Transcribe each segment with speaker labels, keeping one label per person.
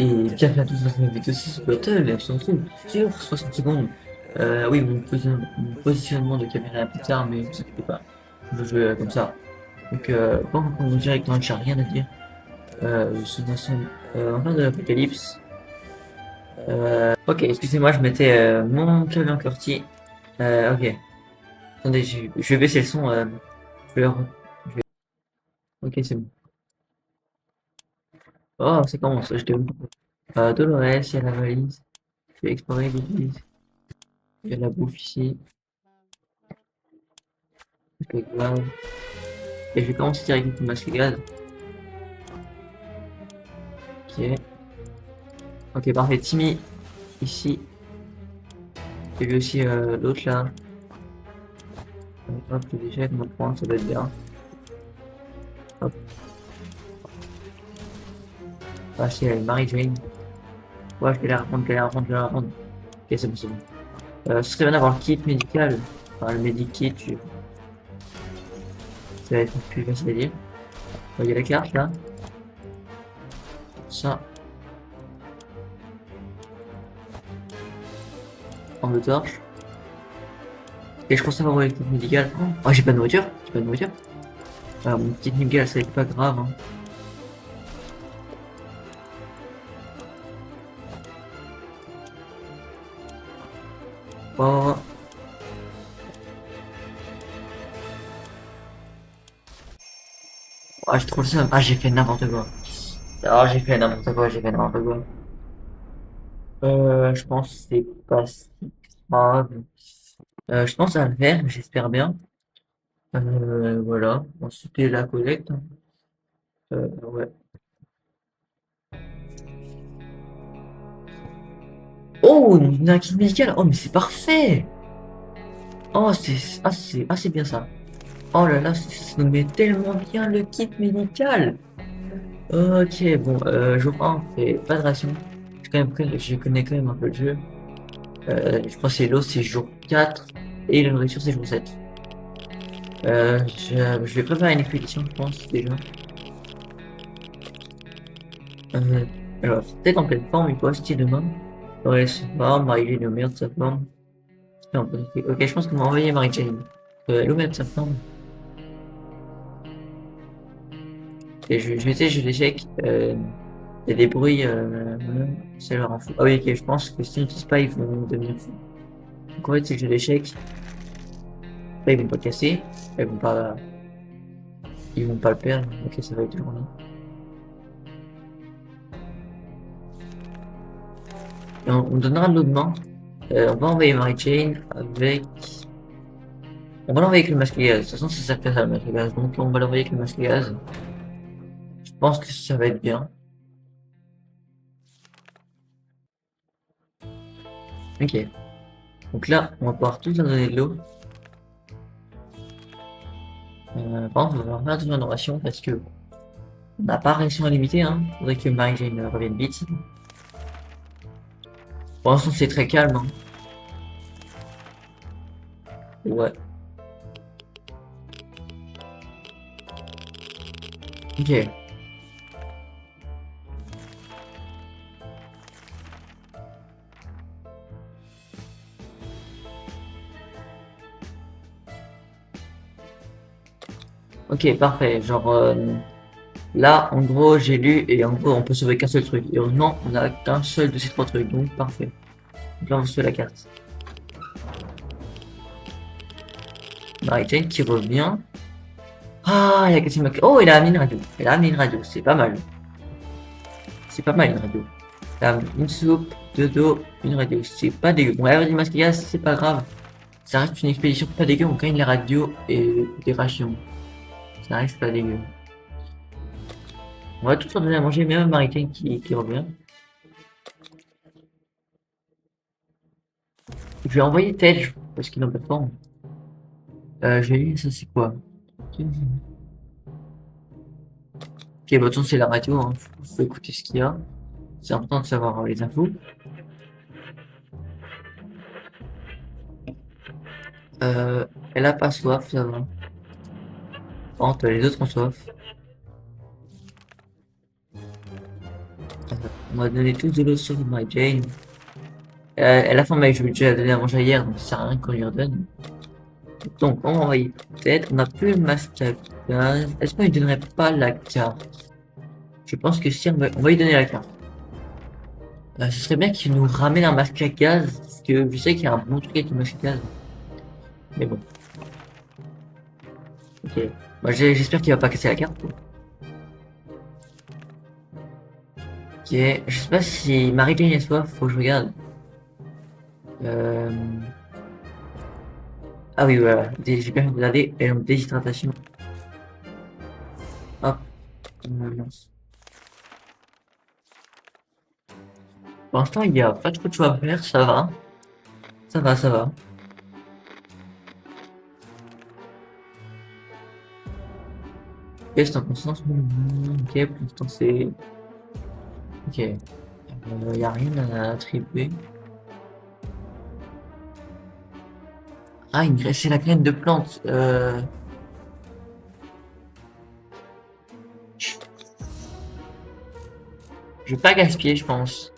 Speaker 1: Et bienvenue à tous dans une vidéo 6 Battle, et on se retrouve sur 60 secondes. Oui, mon positionnement de caméra est un peu tard, mais ne vous inquiétez pas, je joue comme ça. Donc, bon, on commence directement, j'ai rien à dire. Je suis dans en fin de l'Apocalypse. Ok, excusez-moi, je mettais mon clavier en QWERTY. Ok, attendez, je vais baisser le son. Je vais, je vais- Ok, c'est bon. Oh, c'est comment ça, je t'ai Dolores, il y a la valise. Je vais explorer l'église. Il y a la bouffe ici. Ok, grave. Et je vais commencer direct avec le masque gaz. Ok. Ok, parfait. Timmy, ici. J'ai vu aussi l'autre là. Hop, les échecs, mon point, ça doit être bien. Hop. Ah, si, Mary Jane. Ouais, je vais la reprendre, je vais la reprendre, je vais la reprendre. Ok, c'est bon, c'est bon. Ce serait bien d'avoir le kit médical. Enfin, le medikit, ça va être plus facile à dire. Il y a la carte là. Ça, en de torche. Et je pense avoir le kit médical. Oh, j'ai pas de nourriture. J'ai pas de nourriture. Mon kit médical, ça va être pas grave, hein. Oh, oh, j'ai trop le seum. Ah, j'ai fait n'importe quoi. Ah, j'ai fait n'importe quoi, j'ai fait n'importe quoi. Je pense que c'est pas si grave. Je pense à le faire, j'espère bien. Voilà. Ensuite, la collecte. Ouais. Oh, une un kit médical. Oh, mais c'est parfait. Oh, c'est bien ça. Oh là là, ça nous met tellement bien le kit médical. Ok, bon, jour 1, on fait pas de ration. Je connais quand même un peu le jeu. Je crois que c'est l'eau, c'est jour 4 et la nourriture, c'est jour 7. Je vais préparer une expédition, je pense, déjà. Euh, alors, peut-être en pleine forme, il peut acheter demain. Ouais, sa forme, Marie-Jane au meilleur de sa forme. Ok, je pense qu'on va envoyer Marie-Jane. Elle au meilleur de sa forme. Et je vais essayer, je l'échec. Il y a des bruits, ça leur en fout. Ah oui, ok, je pense que si on n'utilise pas, ils vont devenir fous. Donc en fait, c'est que je l'échec. Là, ils vont pas casser. Là, ils vont pas le perdre. Ok, ça va être toujours là. Et on donnera de l'eau demain. On va envoyer Mary-Jane avec. On va l'envoyer avec le masque gaz. De toute façon, ça sert qu'à ça, le masque gaz. Donc, on va l'envoyer avec le masque gaz. Je pense que ça va être bien. Ok. Donc là, on va pouvoir tout leur donner de l'eau. Par contre, on va faire attention à nos rations parce que on n'a pas ration à limiter, hein. Faudrait que Mary-Jane revienne vite. Pour l'instant, c'est très calme, hein. Ouais. Ok. Ok, parfait. Genre, là, en gros, j'ai lu et en gros, on peut sauver qu'un seul truc. Et heureusement, on a qu'un seul de ces trois trucs, donc parfait. Donc là, on va sauver la carte. Mary-Jane qui revient. Ah, il a cassé ma... Oh, il a amené une radio. Il a amené une radio, c'est pas mal. C'est pas mal une radio. Il a amené une soupe, deux dos, une radio. C'est pas dégueu. Bon, la du masque gaz, c'est pas grave. Ça reste une expédition pas dégueu. On gagne la radio et des rations. Ça reste pas dégueu. On va tout leur donner à manger, même Mary-Jane qui revient. Je vais envoyer Tej parce qu'il n'a pas de forme. Je vais lui, ça c'est quoi? Ok, bah, de toute façon, c'est la radio, hein. Faut écouter ce qu'il y a. C'est important de savoir les infos. Euh, Elle a pas soif, ça va. Par contre, les autres ont soif. On m'a donné tous de l'eau sur My Jane. À la fin, mec, je lui ai déjà donné à manger hier, donc ça sert à rien qu'on lui redonne. Donc, on va envoyer peut-être. On a plus le masque à gaz. Est-ce qu'on lui donnerait pas la carte? Je pense que si, on va lui donner la carte. Ce serait bien qu'il nous ramène un masque à gaz, parce que je sais qu'il y a un bon truc avec le masque à gaz. Mais bon. Ok. Bah, j'espère qu'il va pas casser la carte. Ok. Je sais pas si Marie-Jane est soif, faut que je regarde. Euh... Ah oui, voilà. J'ai bien regardé. Elle est en déshydratation. Hop. Mince. Pour l'instant, il y a pas trop de choix à faire, ça va. Ça va, ça va. Ok, c'est en constance. Ok, pour l'instant, c'est. Ok. Y a rien à attribuer. Ah, c'est la graine de plante. Je vais pas gaspiller, je pense.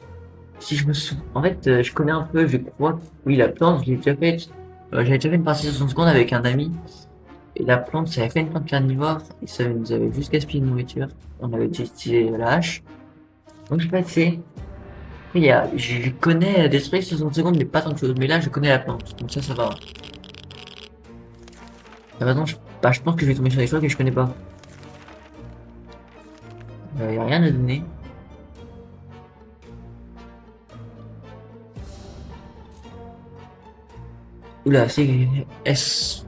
Speaker 1: Si je me souviens. En fait, je connais un peu, je crois. Oui, la plante, je l'ai déjà faite. J'avais déjà fait une partie de 60 secondes avec un ami. Et la plante, ça avait fait une plante carnivore. Et ça nous avait juste gaspillé de nourriture. On avait utilisé la hache. Donc, je sais pas, je connais des trucs 60 secondes, mais pas tant de choses. Mais là, je connais la plante. Donc ça va. Ah, maintenant, je pense que je vais tomber sur des choses que je connais pas. Y a rien à donner. Oula, est-ce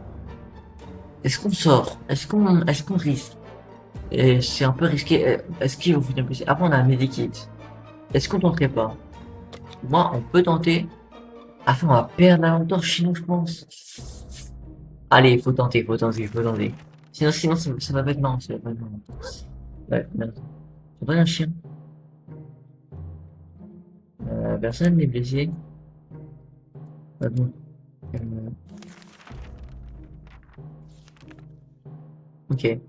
Speaker 1: qu'on sort? Est-ce qu'on risque? Et c'est un peu risqué. Est-ce qu'ils vont finir plus? Après, on a un medikit. Est-ce qu'on tenterait pas? Moi, on peut tenter. Après, on va perdre la lampe torche, sinon, je pense. Allez, faut tenter, faut tenter, faut tenter. Sinon, ça va pas être marrant, ça va pas être marrant. Ouais, merde. C'est pas un chien. Personne n'est blessé. Ah bon. Euh, ok.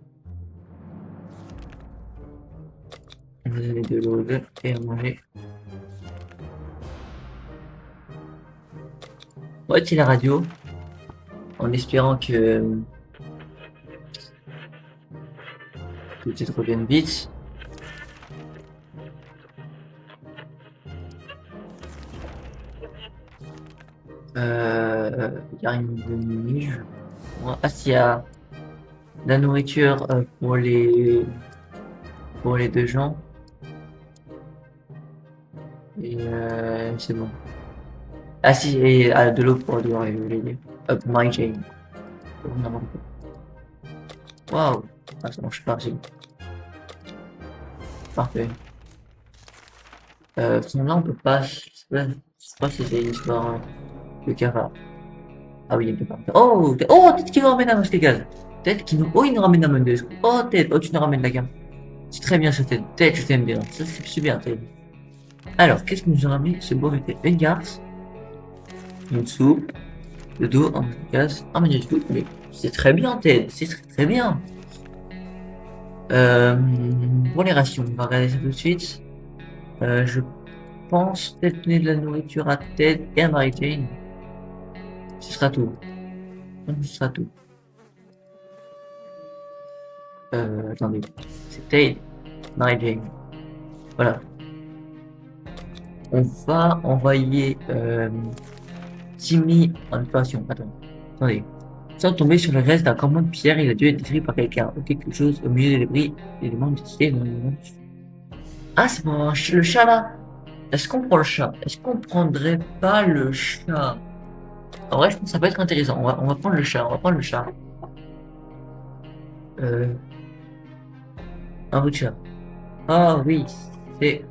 Speaker 1: Vous avez de l'eau et à manger. Ouais, c'est la radio. En espérant que peut-être revienne vite. Il y a une demi. Ah, s'il y a de la nourriture pour les deux gens. Et c'est bon. Ah si, et de l'eau pour devoir les pour Mary Jane. Waouh! Ah, ça marche pas, c'est bon. Parfait. Sinon là, on peut pas. Je sais pas si c'est une histoire de cavard. Ah oui, il y a une cavard. Oh, peut-être qu'il nous ramène un masque à gaz. Peut-être qu'il nous. Oh, il nous ramène un Mendes. Oh, tête. Oh, tu nous ramènes la gamme. C'est très bien cette tête. Tête, je t'aime bien. Ça, c'est super, tête. Alors, qu'est-ce que nous a ramené ce beau été? Une garce, une soupe, le dos, un gaz, un menu de tout. Mais c'est très bien, tête. C'est très, très bien. Pour les rations, on va regarder ça tout de suite. Je pense peut-être donner de la nourriture à Ted et à Mary Jane. Ce sera tout. Ce sera tout. Attendez. C'est Ted, Mary Jane. Voilà. On va envoyer Timmy en opération. Attendez. Sans tomber sur le reste d'un campement de pierre, il a dû être détruit par quelqu'un ou quelque chose au milieu des débris. Les demandes d'identité. Ah, c'est pour le chat là. Est-ce qu'on prend le chat? Est-ce qu'on prendrait pas le chat? En vrai, je pense que ça peut être intéressant. On va prendre le chat. On va prendre le chat. Euh, un bout de chat. Ah oui, c'est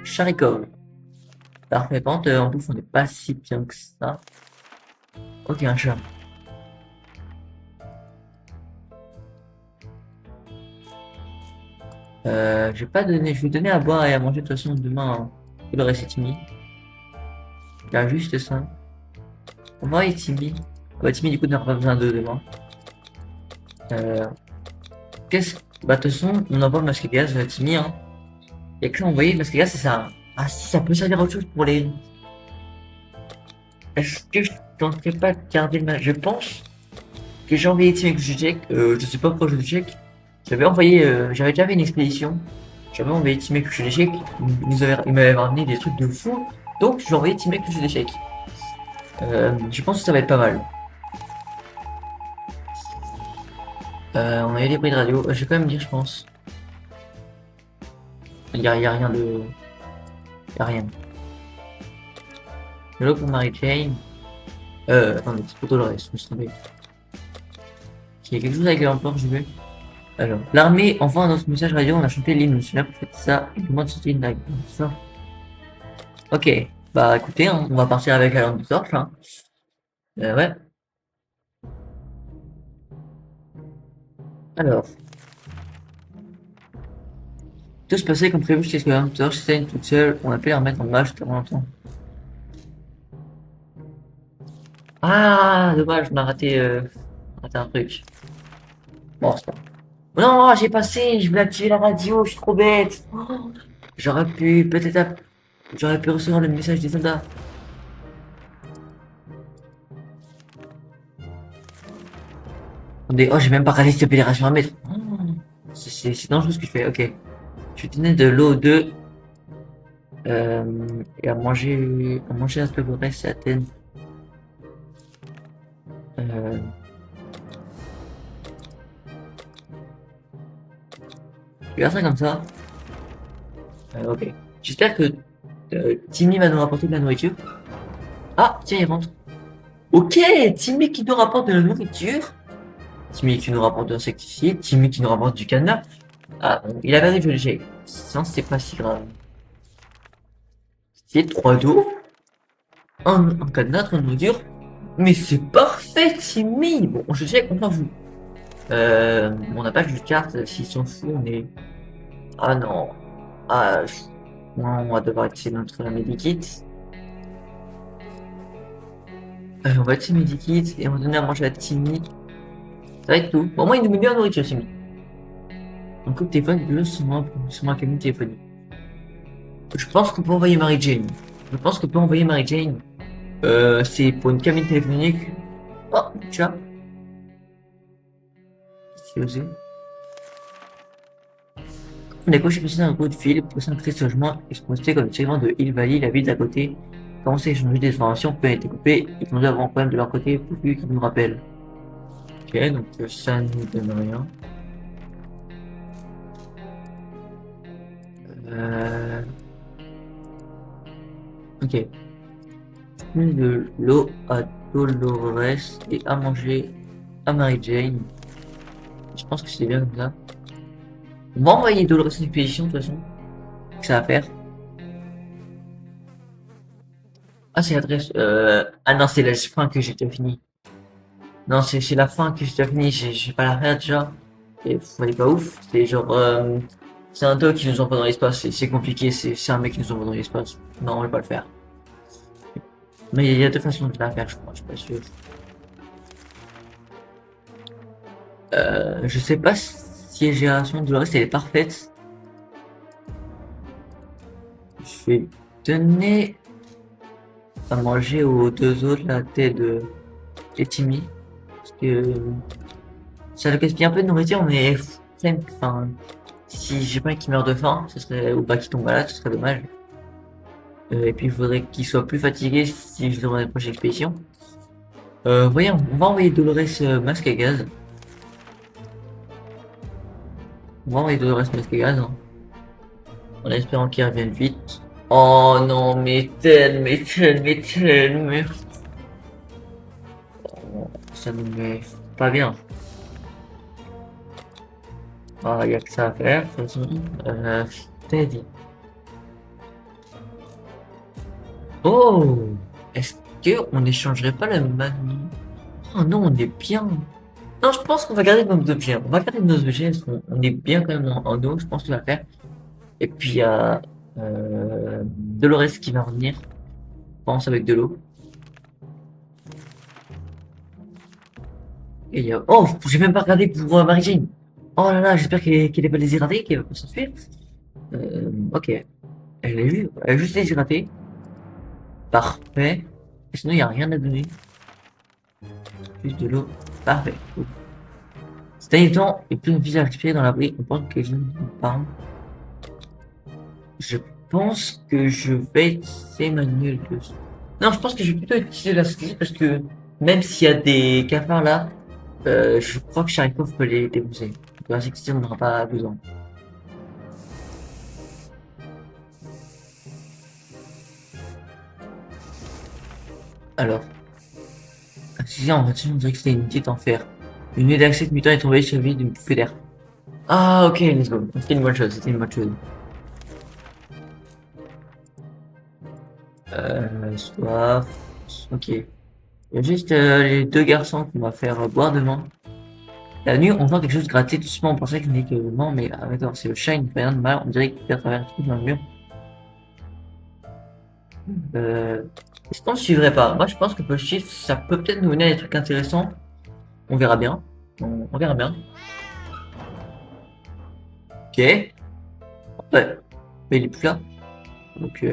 Speaker 1: Charikov. Parfait. Par contre, en bouffe, on n'est pas si bien que ça. Ok, un chat. Je vais pas donner. Je vais donner à boire et à manger de toute façon demain. Hein. Il aurait c'est Timmy. Il a juste ça. On va y Timmy. Bah, Timmy, du coup, n'aura pas besoin de demain. Qu'est-ce. Bah, de toute façon, on envoie le masque à gaz à Timmy. Hein. Il y a que ça envoyé parce que là, c'est ça. Ah, si, ça peut servir à autre chose pour les. Est-ce que je tenterais pas de garder le match? Je pense que j'ai envoyé Team check. Je sais pas pourquoi je check. J'avais déjà fait une expédition. J'avais envoyé Team check. Il m'avait ramené des trucs de fou. Donc, j'ai envoyé Team check. Je pense que ça va être pas mal. On a eu des bruits de radio. Je vais quand même dire, je pense. Y a rien de. Y a rien. Hello pour Mary Jane. Attendez, c'est plutôt le reste, je me suis trompé. Il y a quelque chose avec l'empereur, je veux. Alors, l'armée envoie un autre message radio, on a chanté l'hymne. Celui-là, pour faire ça, il demande de sortir une live. Ça. Ok, bah écoutez, hein, on va partir avec la lampe de torche. Hein. Ouais. Alors, tout se passait comme prévu jusqu'à ce que la lampe de torche s'éteigne toute seule. On a pu la remettre en marche pendant longtemps. Ah, dommage, raté un truc. Bon, c'est pas. Non, j'ai passé, je voulais activer la radio, je suis trop bête. Oh, j'aurais pu, j'aurais pu recevoir le message des soldats. Attendez, oh, j'ai même pas regardé cette opération à mettre. Oh, c'est dangereux ce que je fais, ok. Je tenais de l'eau de et à manger un peu le reste, c'est Athènes. Euh, je vais faire ça comme ça. Ok. J'espère que Timmy va nous rapporter de la nourriture. Ah, tiens, il rentre. Ok, Timmy qui nous rapporte de la nourriture. Timmy qui nous rapporte de l'insecticide. Timmy qui nous rapporte du cadenas. Ah, bon, il a perdu le jeu. Sinon, c'est pas si grave. C'est 3 d'eau. Un cadenas, 3 de nourriture. Mais c'est parfait, Timmy. Bon, je sais qu'on s'en fout. On n'a pas juste de carte. S'ils s'en foutent, on est. Ah non. Ah, on va devoir essayer notre medikit. On va essayer medikit et on va donner à manger à Timmy. Ça va être tout. Bon, moi, il nous met bien la nourriture, Timmy. Donc, le téléphone, le sur ma cabine téléphonique. Je pense qu'on peut envoyer Mary Jane. Je pense qu'on peut envoyer Mary Jane. C'est pour une cabine téléphonique. Oh, chat. C'est osé. On a coché passer un coup de fil pour s'intégrer ce logement et se constater comme le tirant de Hill Valley, la ville d'à côté. Commencer à échanger des informations peut être coupé et qu'on doit avoir un problème de leur côté pour lui qui nous rappelle. Ok, donc ça ne nous donne rien. Ok. Plus de l'eau à Dolores et à manger à Mary Jane. Je pense que c'est bien comme ça. On va envoyer Dolores une expédition de toute façon. Que ça va faire. Ah, c'est l'adresse. Ah non, c'est la fin que j'ai déjà fini. Non, c'est la fin que j'ai déjà fini. J'ai pas la faire déjà. Et elle est pas ouf. C'est genre. C'est un doc qui nous envoie dans l'espace. C'est compliqué. C'est un mec qui nous envoie dans l'espace. Non, on va pas le faire. Mais il y a deux façons de la faire, je crois. Je suis pas sûr. Je sais pas si la génération de Dolores elle est parfaite. Je vais donner à manger aux deux autres la tête de Timmy. Parce que ça le gaspille un peu de nourriture, mais enfin, si j'ai pas qu'il meurt de faim, ce serait, ou pas qu'il tombe malade, ce serait dommage. Et puis il faudrait qu'il soit plus fatigué si je le remets à la prochaine expédition. Voyons, on va envoyer Dolores masque à gaz. On va envoyer Dolores masque à gaz, hein, en espérant qu'il revienne vite. Oh non, mais ça nous met pas bien. Ah, il y a que ça à faire, de toute façon. Teddy. Oh! Est-ce qu'on échangerait pas la manie? Oh non, on est bien. Non, je pense qu'on va garder nos objets. On va garder nos objets parce qu'on est bien quand même en eau, je pense qu'il va faire. Et puis il y a Dolores qui va revenir. Je pense avec de l'eau. Et il y a. Oh! J'ai même pas regardé pour Mary Jane. Oh là là, j'espère qu'elle est pas déshydratée, qu'elle va pas s'enfuir. Ok. Elle est juste déshydratée. Parfait. Et sinon, il n'y a rien à donner. Juste de l'eau. Parfait. Cool. Ces derniers temps, il y a plus de visage respirer dans l'abri. On pense que je ne parle. Je pense que je vais utiliser manuel de... Non, je pense que je vais plutôt utiliser la société parce que même s'il y a des cafards là, je crois que Sharikov peut les déposer. Donc la société, on n'aura pas besoin. Alors, si en fait, on dirait que c'était une petite enfer. Une nuée d'accès de mutant est tombée sur la vie d'une bouffée d'air. Ah, ok, let's go. C'était une bonne chose, c'était une bonne chose. Soif. Ok. Il y a juste les deux garçons qu'on va faire boire demain. La nuit, on voit quelque chose gratter doucement. On pensait que c'était que non, mais d'accord, c'est le chat, il ne fait rien de mal. On dirait qu'il fait à travers un truc dans le mur. Euh, Est-ce qu'on ne suivrait pas? Moi, je pense que le shift, ça peut peut-être nous mener à des trucs intéressants. On verra bien. On verra bien. Ok. Ouais. Mais il est plus là. Ok.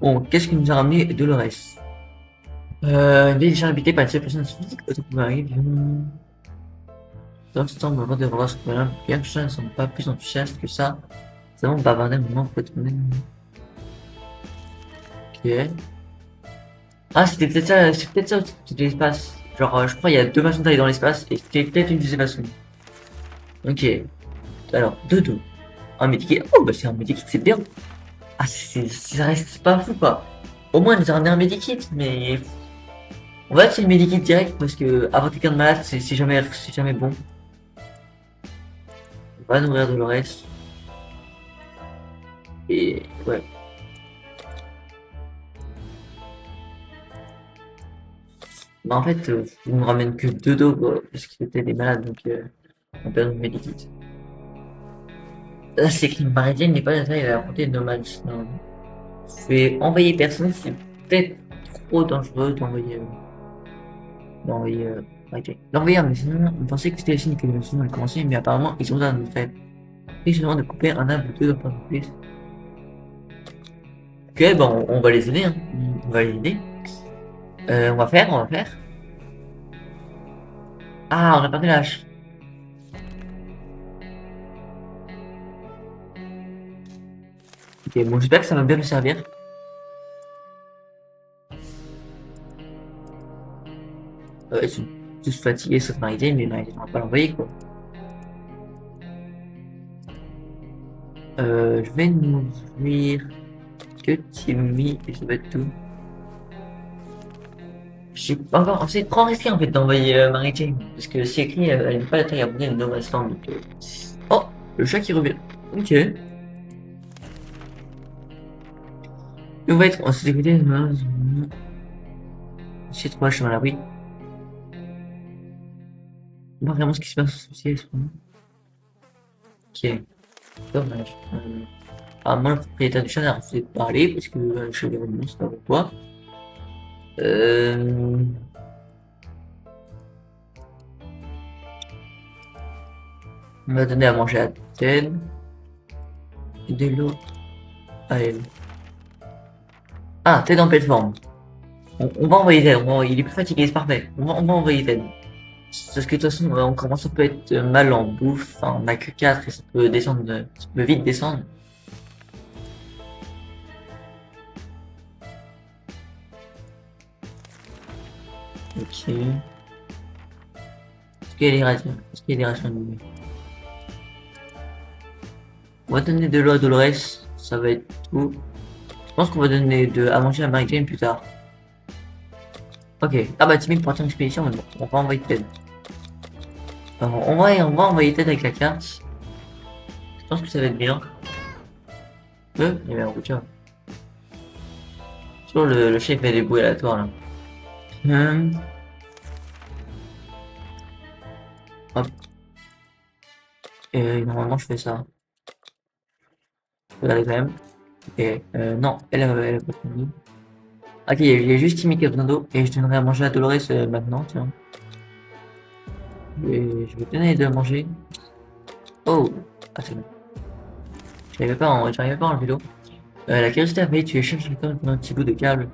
Speaker 1: Bon, qu'est-ce qui nous a ramené Dolores? Une vieille légère habitée par une seule personne physique, autre qui m'arrive. L'instant, on va de revoir ce problème. Bien que ça ne semble pas plus enthousiaste que ça. C'est vraiment bavarder un moment pour être honnête. Ok. Ah, c'était peut-être ça, c'est peut-être ça aussi, c'était l'espace. Genre, je crois qu'il y a deux façons d'aller dans l'espace et c'était peut-être une de ces façons. Ok. Alors, dodo. Un medikit. Oh, bah c'est un medikit, c'est bien. Ah, ça reste pas fou, quoi. Au moins, nous avons un medikit, mais on va essayer le medikit direct parce que avoir quelqu'un de malade, c'est jamais bon. On va nourrir Dolores. Et ouais. Bah, en fait, on nous ramène que deux dos, quoi, parce qu'il était des malades, donc on perd notre medikit. Là, c'est écrit Marie-Jane n'est pas d'attaque à la portée de Nomads. Non. Fait envoyer personne, c'est peut-être trop dangereux d'envoyer Marie-Jane. L'envoyer, mais sinon, on pensait que c'était le signe que l'émission allait commencer, mais apparemment, ils ont dans notre fait. Et je demande de couper un arbre ou deux dans pas plus. Ok, bon, on va les aider, hein. On va les aider. On va faire. Ah, on a perdu la hache. Ok, bon, j'espère que ça va bien nous servir. Ils sont tous fatigués sauf Marie-Jane, mais Marie-Jane, on va pas l'envoyer, quoi. Je vais nourrir que Timmy et ça va être tout. Je sais pas encore, c'est trop risqué en fait d'envoyer Mary-Jane. Parce que c'est écrit, elle n'est pas la taille à abordée de No Man's Land. Donc, oh, le chat qui revient. Ok. Et on va être, on s'est écouté. C'est trop je suis à l'abri. On voit vraiment ce qui se passe aussi à ce moment. Ok. Dommage. Ah, moi, le propriétaire du chat n'a refusé de parler parce que je l'ai remis, c'est pas pourquoi. Euh... On m'a donné à manger à Ted. Et de l'eau à elle. Ah, Ted en pleine forme. On va envoyer Ted, il est plus fatigué, c'est parfait. On va envoyer Ted. Parce que de toute façon, on commence à peut être mal en bouffe. Enfin, on a que 4 et ça peut descendre, ça peut vite descendre. Ok. Est-ce qu'il y a des rations? Est-ce qu'il y a des rations de On va donner de l'eau à Dolores, ça va être tout. Je pense qu'on va donner à manger à Mary Jane plus tard. Ok. Ah bah Timmy pour une expédition, mais bon, on va envoyer Ted. Alors, on va envoyer Ted avec la carte. Je pense que ça va être bien. Il y avait un routier. Toujours le chef fait des bruits aléatoires là. Hop. Et normalement je fais ça. Je peux regarder quand même. Et non, elle a pas fini. Ok, il y a juste Timmy qui a besoin d'eau. Et je donnerai à manger à Dolores maintenant, tiens. Je vais donner de manger. Oh! Ah, c'est bon. J'arrivais pas en vélo. La curiosité a failli tuer chef quelqu'un pour un petit bout de câble.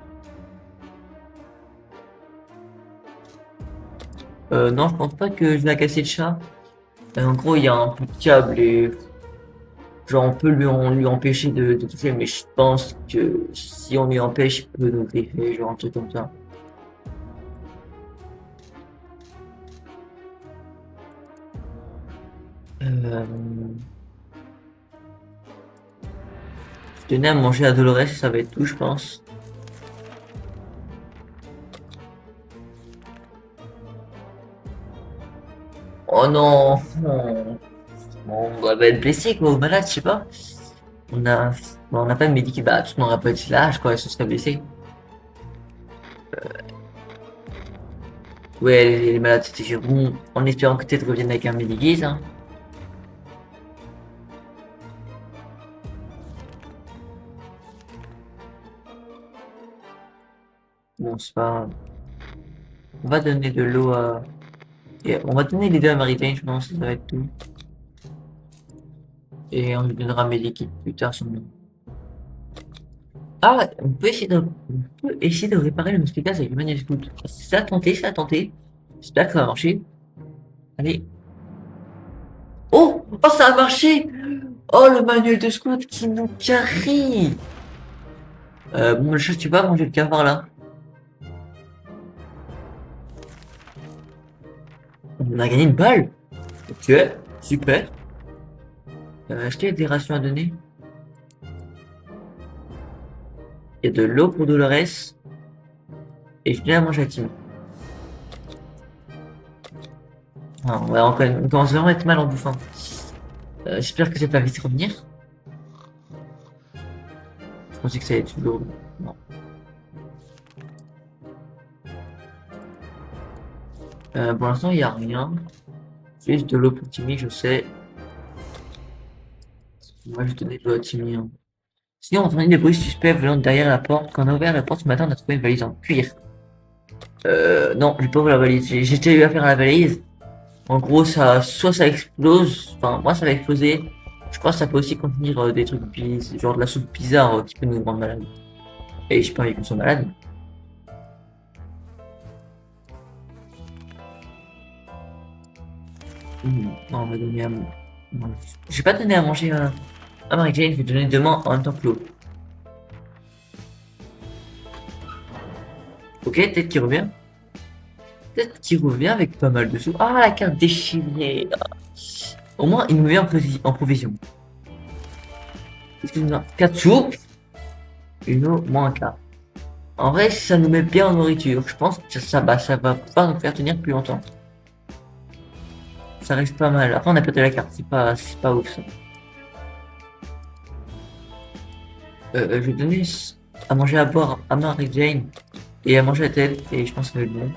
Speaker 1: Non, je pense pas que je vais casser le chat. En gros, il y a un bout de câble et genre on peut lui empêcher de toucher, mais je pense que si on lui empêche, il peut nous griffer, genre un truc comme ça. Euh, je tenais à manger à Dolores, ça va être tout, je pense. Oh non, on va être blessé quoi, ou malade, je sais pas. On a, on n'a pas de médicaments, bah, tout le monde n'aurait pas été là, je crois, se serait blessé. Ouais, les malades, c'était sûr. Bon, en espérant que peut-être revienne avec un médikit, hein. Bon, c'est pas, on va donner de l'eau à, et on va donner les deux à Mary-Jane, je pense, ça va être tout. Et on lui donnera un médikit plus tard, son nom. Ah, on peut essayer de réparer le mousquetaire avec le manuel scout. Ça a tenté, ça a tenté. J'espère que ça va marcher. Allez. Oh! Oh, ça a marché! Oh, le manuel de scout qui nous carry! Bon, le chat, tu vas manger le cafard là. On a gagné une balle! Ok, super. Est-ce qu'il y a des rations à donner? Il y a de l'eau pour Dolores. Et je viens à manger à Tim. Ah, ouais, on commence vraiment à être mal en bouffant. J'espère que ça va vite revenir. Je pensais que ça allait être lourd. Non. Pour l'instant, il n'y a rien. Juste de l'eau pour Timmy, je sais. Moi, je donnais de l'eau à Timmy, hein. Sinon, on entendait des bruits suspects venant de derrière la porte. Quand on a ouvert la porte ce matin, on a trouvé une valise en cuir. Non, j'ai pas ouvert la valise. J'ai déjà eu affaire à la valise. En gros, soit ça explose. Enfin, moi, ça va exploser. Je crois que ça peut aussi contenir des trucs bizarres, genre de la soupe bizarre qui peut nous rendre malade. Et j'ai pas envie qu'on soit malade. Non, on va donner à non, je vais pas donner à manger à Mary Jane, je vais donner demain en même temps que l'eau. Ok, peut-être qu'il revient. Peut-être qu'il revient avec pas mal de sous. Ah, la carte déchirée. Au moins, il nous met en provision. Excuse-moi. 4 soupes, une eau, moins un quart. En vrai, ça nous met bien en nourriture. Je pense que ça va pas nous faire tenir plus longtemps. Ça reste pas mal. Après, on a pas de la carte. C'est pas ouf, ça. Je vais donner à manger à boire à Mary Jane et à manger à Ted. Et je pense que ça va être bon.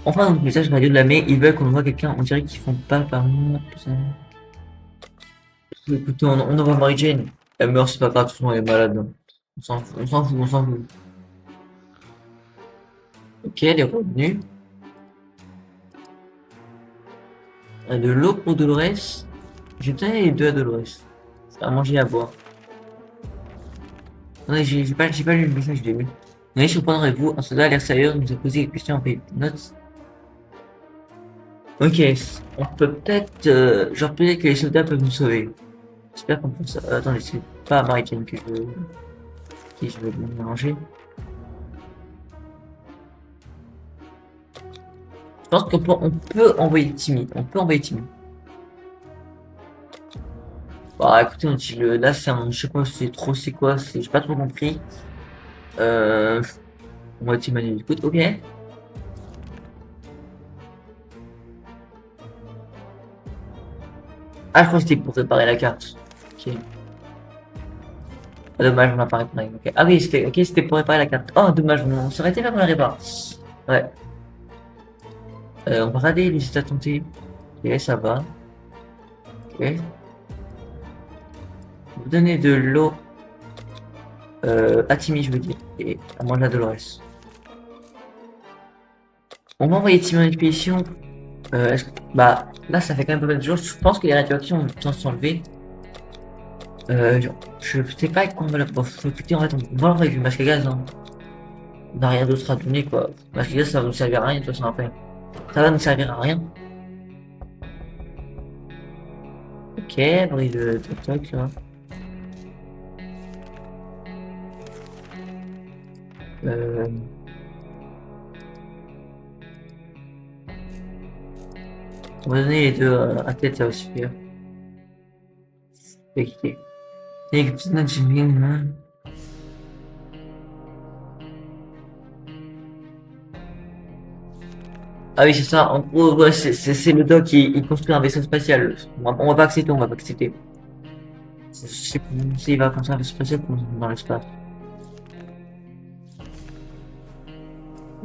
Speaker 1: Enfin, donc, message radio de la mai. Ils veulent qu'on voit quelqu'un. On dirait qu'ils font pas par nous. Écoutez, on envoie Mary Jane. Elle meurt, c'est pas grave. De toute façon, elle est malade, hein. On s'en fout, on s'en fout, on s'en fout. Ok, elle est revenue. De l'eau pour Dolores. J'ai donné les deux à Dolores. À manger et à boire. Non, j'ai pas lu le message, je l'ai lu. On est surprendre avec vous. Un soldat a l'air sérieux, nous a posé des questions en fait. Notes. Ok, on peut peut-être. Genre, peut-être que les soldats peuvent nous sauver. J'espère qu'on peut ça. Attendez, c'est pas American que je veux. Qui je veux me mélanger. Je pense on peut envoyer Timmy. On peut envoyer Timmy. Bah écoutez, là c'est un. Je sais pas, c'est trop. C'est quoi? J'ai pas trop compris. Euh. Moitié manuel. Écoute, ok. Ah, je crois que c'était pour réparer la carte. Ok. Ah, dommage, on l'a pas réparé. Ok. Ah oui, c'était pour réparer la carte. Oh, dommage, on s'aurait été là pour la réparer. Ouais. On va regarder les états tentés. Ok, ça va. Ok. Vous donner de l'eau à Timmy, je veux dire. Et à moi de la Dolores. On va envoyer Timmy en expédition. Bah, là, ça fait quand même pas mal de jours. Je pense que les radioactions vont s'enlever. Je sais pas avec quoi on va la... Bon, faut écouter, en fait, on va l'envoyer du masque à gaz, hein. On n'a rien d'autre à donner, quoi. Le masque à gaz, ça va nous servir à rien, de toute façon, après. Ça va nous servir à rien. Ok, bruit de toc-toc, là. Euh... On va donner les deux à tête, ça va suffire. Ok. Et petite note, j'ai mis, hein. Ah oui, c'est ça. En gros, ouais, c'est le doc qui construit un vaisseau spatial. On va pas accepter, on va pas accepter. Je sais pas s'il va construire un vaisseau spatial dans l'espace.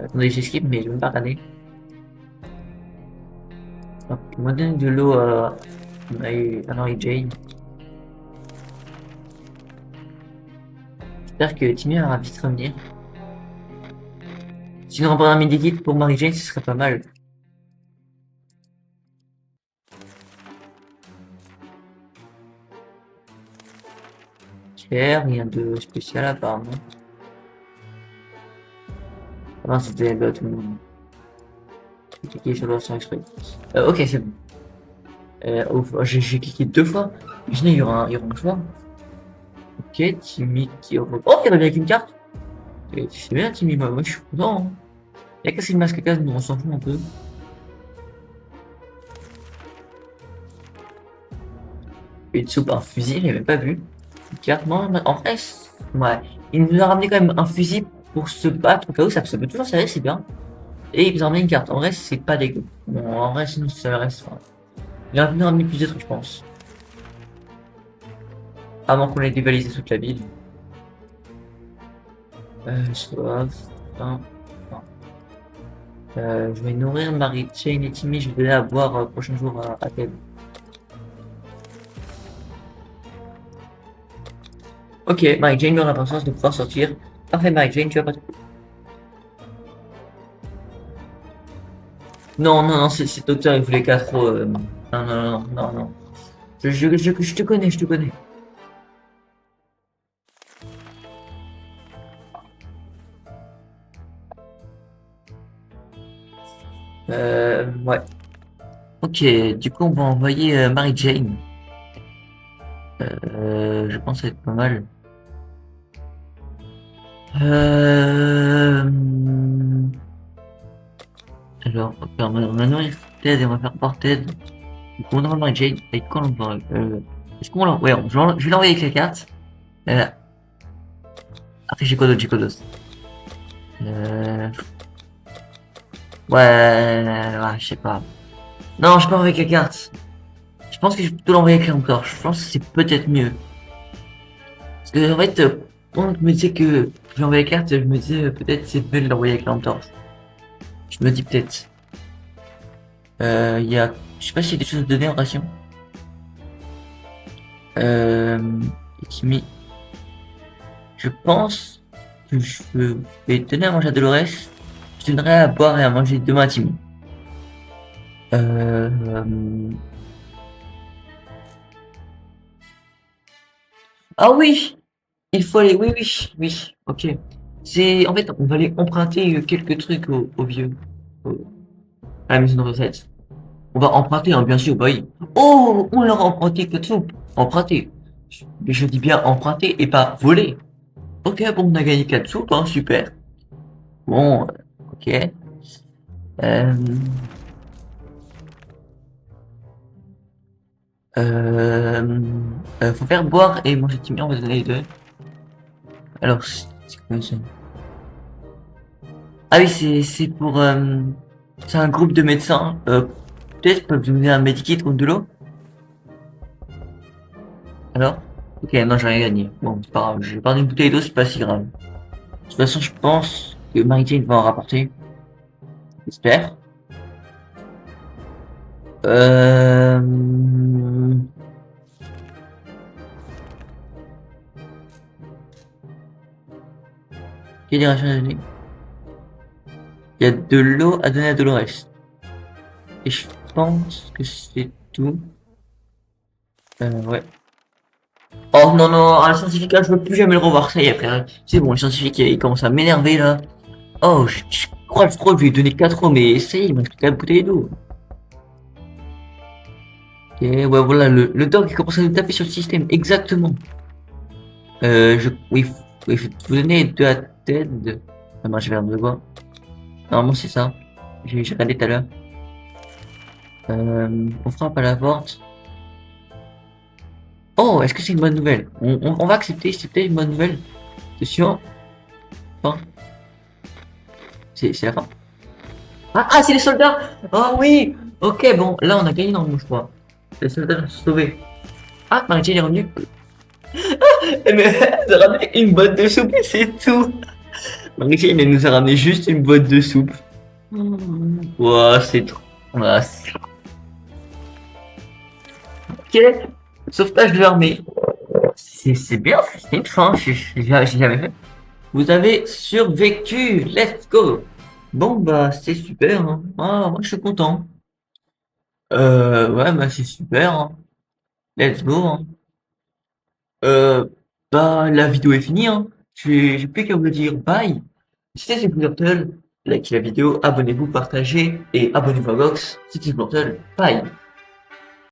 Speaker 1: Attendez, j'esquive, mais je vais même pas regarder. Hop, on m'a donné de l'eau à Mary Jane. J'espère que Timmy va vite revenir. Sinon, on prend un midi-kit pour Mary Jane, ce serait pas mal. Ok, rien de spécial apparemment. Ah non, c'était bah, tout le monde. J'ai cliqué sur l'option exprès. Ok, c'est bon. J'ai cliqué deux fois. Imaginez, il y aura un choix. Ok, Timmy qui revient. Oh, il revient avec une carte. C'est bien, Timmy. Moi, je suis content, hein. Il y a cassé le masque à gaz, mais on s'en fout un peu. Une soupe, un fusil, j'ai même pas vu. Une carte, non, mais en vrai, ouais. Il nous a ramené quand même un fusil pour se battre au cas où ça peut toujours servir, c'est bien. Et il nous a ramené une carte. En vrai, c'est pas dégueu. Bon, en vrai, sinon, ça reste. Enfin, il a ramené plus de trucs, je pense. Avant qu'on ait dévalisé toute la ville. Soif. Faim. Faim. Je vais nourrir Mary Jane et Timmy. Je vais donner à boire prochain jour à Ted. Ok, Mary Jane meurt l'impatience de pouvoir sortir. Parfait, Mary Jane, tu vas pas. Non, non, non, c'est docteur, il voulait qu'à trop. Non, non, non, non, non. Je te connais, je te connais. Ouais. Ok, du coup, on va envoyer Mary Jane. Je pense que ça va être pas mal. Euh... Alors, ok, on va nourrir Ted et on va faire part Ted. Du coup, on envoie Mary Jane. Avec quoi on va... Est-ce qu'on l'envoie? Ouais, je vais l'envoyer avec la carte. Euh... Après, j'ai quoi d'autre? Euh... Ouais, ouais, je sais pas. Non, je pars avec la carte. Je pense que je vais plutôt l'envoyer avec encore. Je pense que c'est peut-être mieux. Parce que, en fait, quand je me disais que je l'envoyais avec la carte, je me disais peut-être c'est mieux de l'envoyer avec l'entorse. Je me dis peut-être. Il y a, je sais pas s'il y a des choses à donner en ration. Euh, Kimi, je pense que je vais donner à manger à Dolores. Je donnerai à boire et à manger demain à Timmy. Euh, Ah oui! Il faut aller, oui, oui, oui, ok. C'est, en fait, on va aller emprunter quelques trucs au vieux, à la maison de retraite. On va emprunter, hein, bien sûr, bah oui. Oh, on leur a emprunté que tout. Emprunter. Mais je dis bien emprunter et pas voler. Ok, bon, on a gagné 4 sous, hein, super. Bon, ok. Euh, euh, Faut faire boire et manger Timmy, on va donner les deux. Alors, c'est quoi ça? Ah oui, c'est pour, c'est un groupe de médecins. Peut-être peuvent nous donner un medikit contre de l'eau? Alors? Ok, non, j'ai rien gagné. Bon, c'est pas grave. J'ai perdu une bouteille d'eau, c'est pas si grave. De toute façon, je pense que Mary-Jane va en rapporter. J'espère. Euh... Quelle direction à donner? Il y a de l'eau à donner à Dolores. Et je pense que c'est tout. Ouais. Oh non, non, un scientifique, là, je veux plus jamais le revoir. Ça y est, frère. C'est bon, le scientifique, il commence à m'énerver, là. Oh, je crois que je lui ai donné 4 ans, mais ça y est, il m'a tout la bouteille d'eau. Ok, ouais, voilà, le dog, il commence à nous taper sur le système. Exactement. Oui, il faut vous donner de la tête. Ah non, je vais de quoi. Normalement, c'est ça. J'ai regardé tout à l'heure. On frappe à la porte. Oh, est-ce que c'est une bonne nouvelle? On va accepter, c'est peut-être une bonne nouvelle. C'est sûr. Enfin, c'est la fin. C'est les soldats! Oh oui! Ok, bon, là on a gagné dans le je crois. Les soldats sont sauvés. Marie-Jane est revenue. Mais elle nous a ramené une boîte de soupe et c'est tout. Marie-Jane, elle nous a ramené juste une boîte de soupe. Ouah, c'est trop. Ah, ok. Sauvetage de l'armée. C'est bien, c'est une fin, j'ai jamais fait. Vous avez survécu, let's go! Bon, bah, c'est super, hein. Moi, je suis content. Ouais, bah, c'est super, hein. Let's go, hein. Euh, Bah, la vidéo est finie, hein. J'ai plus qu'à vous dire bye. C'était Turtle. Likez la vidéo, abonnez-vous, partagez et abonnez-vous à Vox. C'était Turtle. Bye.